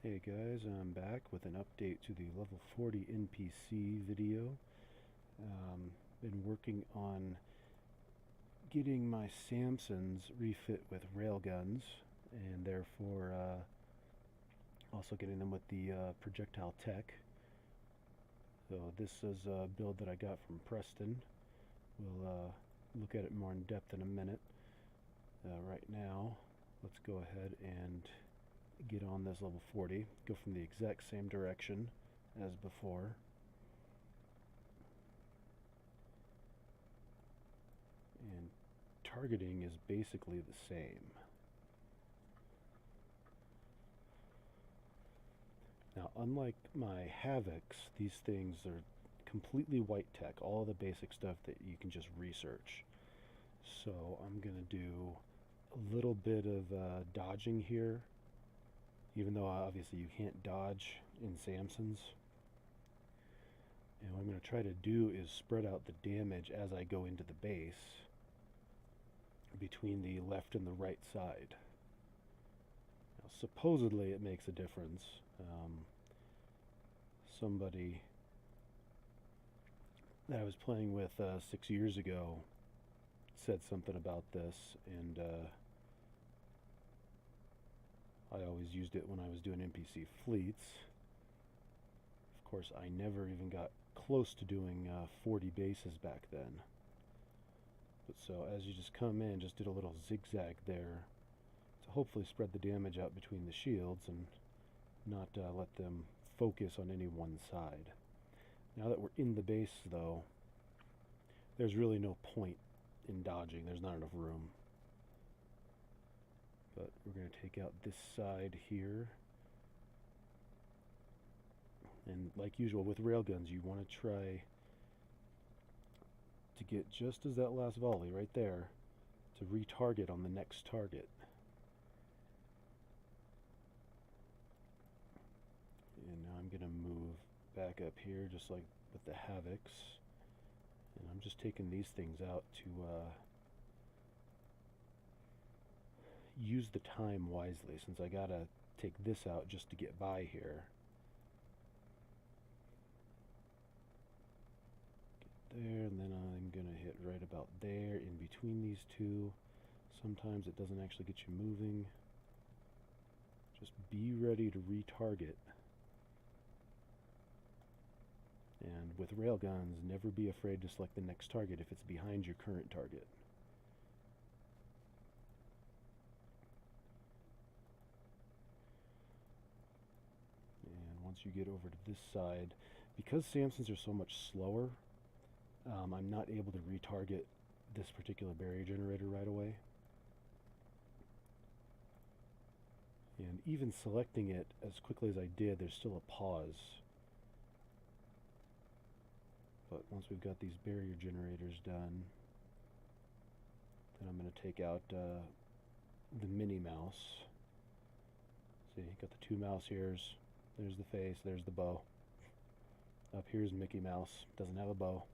Hey guys, I'm back with an update to the level 40 NPC video. Been working on getting my Samsons refit with railguns, and therefore also getting them with the projectile tech. So this is a build that I got from Preston. We'll look at it more in depth in a minute. Right now, let's go ahead and get on this level 40, go from the exact same direction as before. And targeting is basically the same. Now, unlike my Havocs, these things are completely white tech, all the basic stuff that you can just research. So I'm going to do a little bit of dodging here, even though obviously you can't dodge in Samsons. And what I'm going to try to do is spread out the damage as I go into the base between the left and the right side. Now, supposedly it makes a difference. Somebody that I was playing with 6 years ago said something about this, and I always used it when I was doing NPC fleets. Of course, I never even got close to doing 40 bases back then. But so as you just come in, just did a little zigzag there to hopefully spread the damage out between the shields and not let them focus on any one side. Now that we're in the base, though, there's really no point in dodging. There's not enough room. But we're going to take out this side here. And like usual with railguns, you want to try to get just as that last volley right there to retarget on the next target. And now I'm going to move back up here just like with the Havocs. And I'm just taking these things out to use the time wisely, since I gotta take this out just to get by here. Get there, and then I'm gonna hit right about there in between these two. Sometimes it doesn't actually get you moving. Just be ready to retarget. And with railguns, never be afraid to select the next target if it's behind your current target. And once you get over to this side, because Samsons are so much slower, I'm not able to retarget this particular barrier generator right away. And even selecting it as quickly as I did, there's still a pause. But once we've got these barrier generators done, then I'm going to take out the mini mouse. See, got the two mouse ears. There's the face, there's the bow. Up here's Mickey Mouse, doesn't have a bow.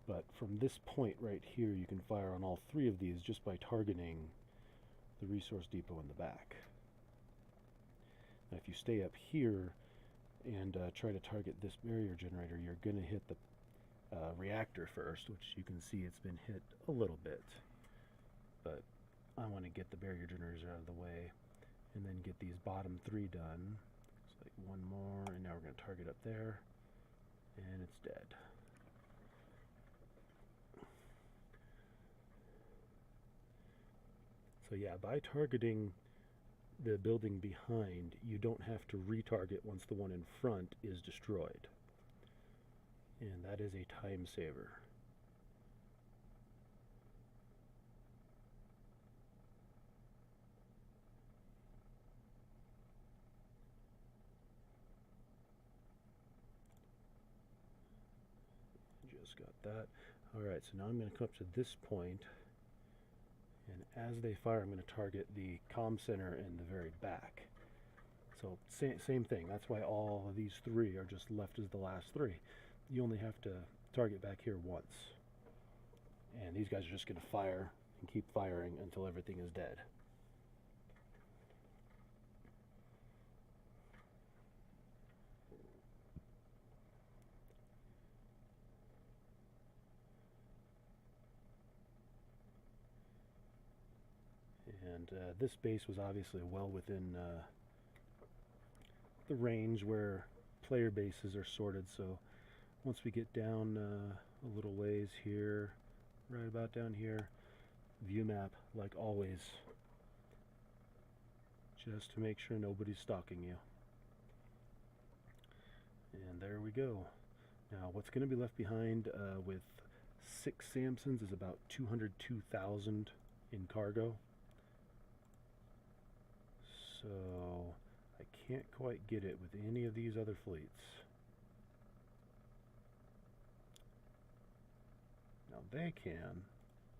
But from this point right here, you can fire on all three of these just by targeting the resource depot in the back. Now if you stay up here and try to target this barrier generator, you're going to hit the reactor first, which you can see it's been hit a little bit. But I want to get the barrier generators out of the way and then get these bottom three done. It's like one more, and now we're going to target up there, and it's dead. So yeah, by targeting the building behind, you don't have to retarget once the one in front is destroyed. And that is a time saver. Just got that. Alright, so now I'm going to come up to this point, and as they fire, I'm going to target the comm center in the very back. So same thing. That's why all of these three are just left as the last three. You only have to target back here once. And these guys are just going to fire and keep firing until everything is dead. And this base was obviously well within the range where player bases are sorted, so once we get down a little ways here, right about down here, view map like always, just to make sure nobody's stalking you. And there we go. Now what's going to be left behind with 6 Samsons is about 202,000 in cargo. So I can't quite get it with any of these other fleets. Now they can,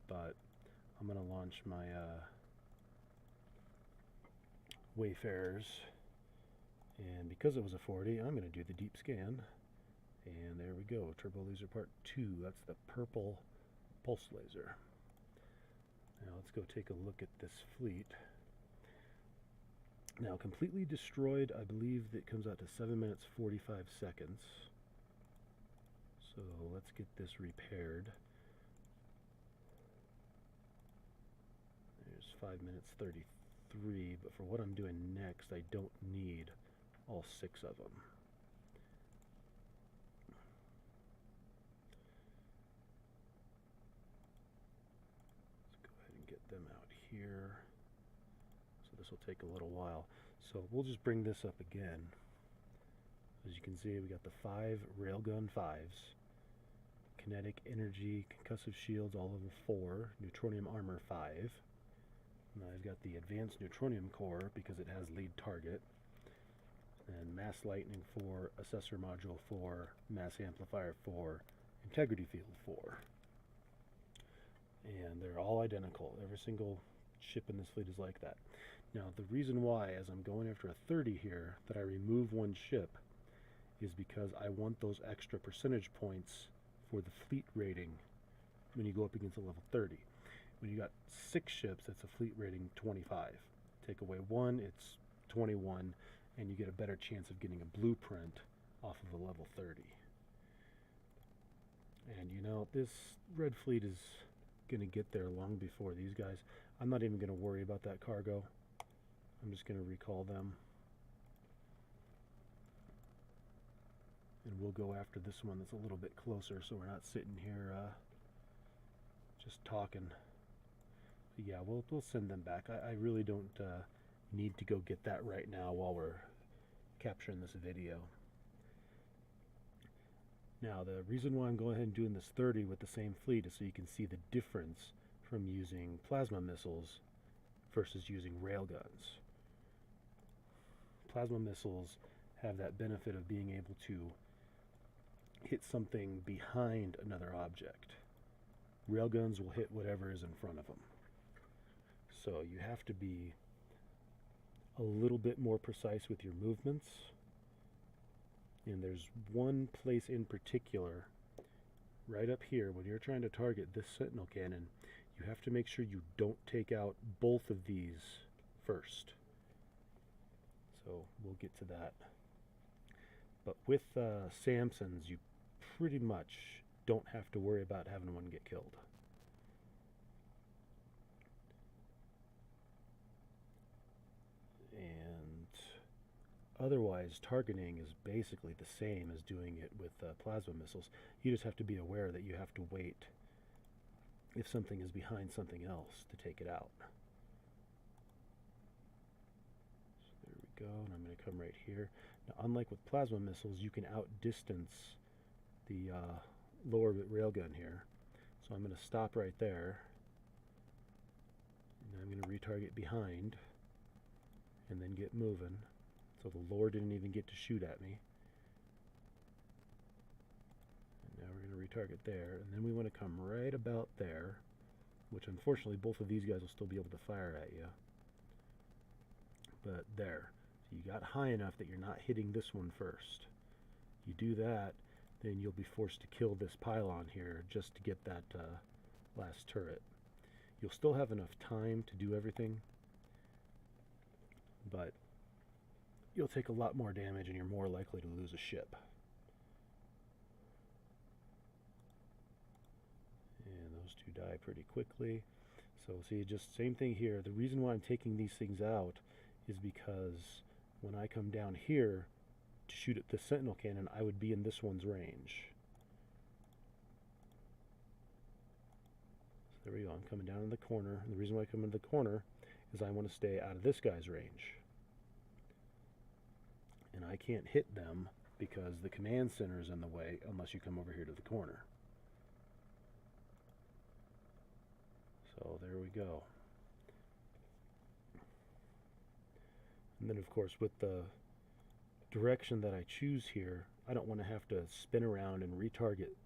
but I'm going to launch my Wayfarers, and because it was a 40, I'm going to do the deep scan. And there we go, Turbo Laser Part 2. That's the purple pulse laser. Now let's go take a look at this fleet. Now completely destroyed, I believe that comes out to 7 minutes 45 seconds. So let's get this repaired. There's 5 minutes 33, but for what I'm doing next, I don't need all 6 of them. Them out here, so this will take a little while, so we'll just bring this up again. As you can see, we got the 5 Railgun 5s, kinetic energy concussive shields all level 4, neutronium armor 5. Now I've got the advanced neutronium core because it has lead target, and mass lightning 4, assessor module 4, mass amplifier 4, integrity field 4. And they're all identical. Every single ship in this fleet is like that. Now, the reason why, as I'm going after a 30 here, that I remove one ship is because I want those extra percentage points for the fleet rating when you go up against a level 30. When you got 6 ships, that's a fleet rating 25. Take away 1, it's 21, and you get a better chance of getting a blueprint off of a level 30. And you know, this red fleet is going to get there long before these guys. I'm not even going to worry about that cargo. I'm just going to recall them. And we'll go after this one that's a little bit closer, so we're not sitting here just talking. But yeah, we'll send them back. I really don't need to go get that right now while we're capturing this video. Now, the reason why I'm going ahead and doing this 30 with the same fleet is so you can see the difference from using plasma missiles versus using railguns. Plasma missiles have that benefit of being able to hit something behind another object. Railguns will hit whatever is in front of them. So you have to be a little bit more precise with your movements. And there's one place in particular, right up here, when you're trying to target this sentinel cannon, you have to make sure you don't take out both of these first. So we'll get to that. But with Samsons, you pretty much don't have to worry about having one get killed. Otherwise, targeting is basically the same as doing it with plasma missiles. You just have to be aware that you have to wait if something is behind something else to take it out. So there we go, and I'm going to come right here. Now, unlike with plasma missiles, you can outdistance the low orbit railgun here. So I'm going to stop right there, and I'm going to retarget behind, and then get moving. So the Lord didn't even get to shoot at me. And now we're going to retarget there. And then we want to come right about there, which unfortunately both of these guys will still be able to fire at you. But there. So you got high enough that you're not hitting this one first. You do that, then you'll be forced to kill this pylon here just to get that last turret. You'll still have enough time to do everything, but you'll take a lot more damage and you're more likely to lose a ship. And those two die pretty quickly. So see, just same thing here. The reason why I'm taking these things out is because when I come down here to shoot at the sentinel cannon, I would be in this one's range. So there we go. I'm coming down in the corner. And the reason why I come into the corner is I want to stay out of this guy's range. And I can't hit them because the command center is in the way unless you come over here to the corner. So there we go. And then of course with the direction that I choose here, I don't want to have to spin around and retarget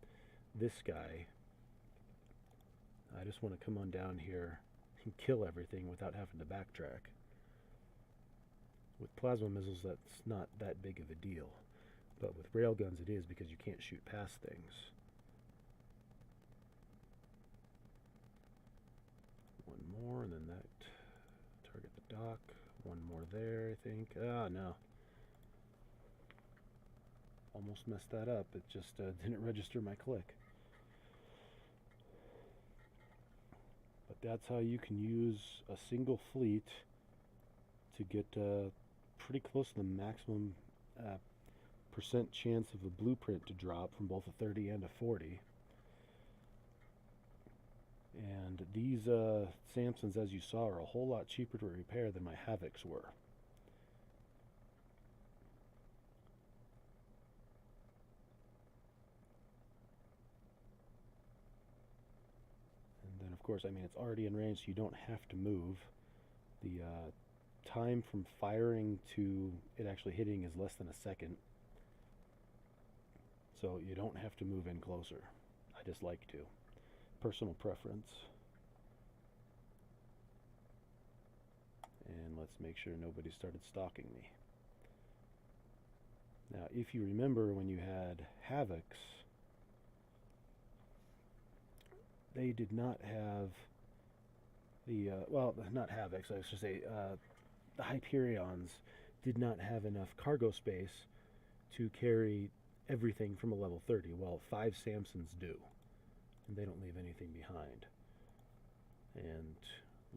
this guy. I just want to come on down here and kill everything without having to backtrack. With plasma missiles, that's not that big of a deal. But with railguns it is, because you can't shoot past things. One more, and then that target the dock. One more there, I think. Ah, no. Almost messed that up. It just didn't register my click. But that's how you can use a single fleet to get pretty close to the maximum percent chance of a blueprint to drop from both a 30 and a 40. And these Samsons, as you saw, are a whole lot cheaper to repair than my Havocs were. And then, of course, I mean, it's already in range, so you don't have to move. The time from firing to it actually hitting is less than a second. So you don't have to move in closer. I just like to. Personal preference. And let's make sure nobody started stalking me. Now, if you remember when you had Havocs, they did not have the, well, not Havocs, I should say, the Hyperions did not have enough cargo space to carry everything from a level 30, while 5 Samsons do. And they don't leave anything behind. And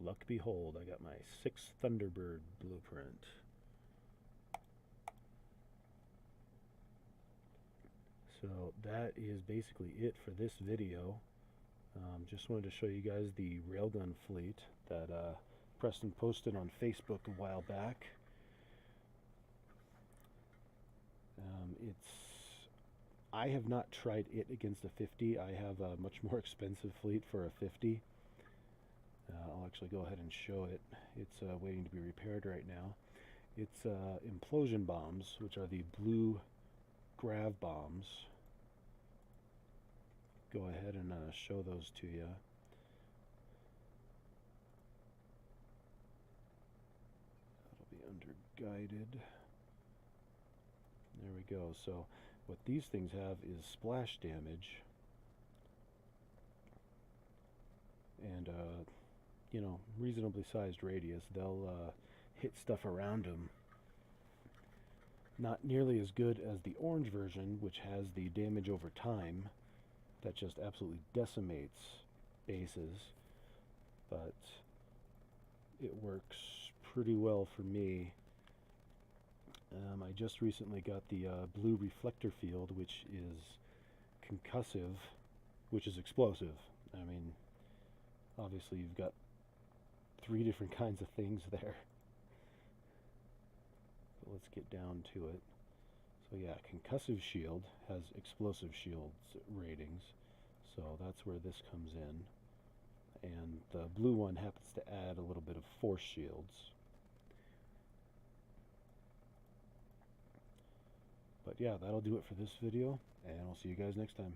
luck behold, I got my 6th Thunderbird blueprint. So that is basically it for this video. Just wanted to show you guys the Railgun fleet that Preston posted on Facebook a while back. I have not tried it against a 50. I have a much more expensive fleet for a 50. I'll actually go ahead and show it. It's waiting to be repaired right now. It's implosion bombs, which are the blue grav bombs. Go ahead and show those to you. That'll be under guided. There we go. So what these things have is splash damage, and you know, reasonably sized radius. They'll hit stuff around them. Not nearly as good as the orange version, which has the damage over time that just absolutely decimates bases, but it works pretty well for me. I just recently got the blue reflector field, which is concussive, which is explosive. I mean, obviously you've got 3 different kinds of things there. But let's get down to it. So yeah, concussive shield has explosive shields ratings, so that's where this comes in. And the blue one happens to add a little bit of force shields. But yeah, that'll do it for this video, and I'll see you guys next time.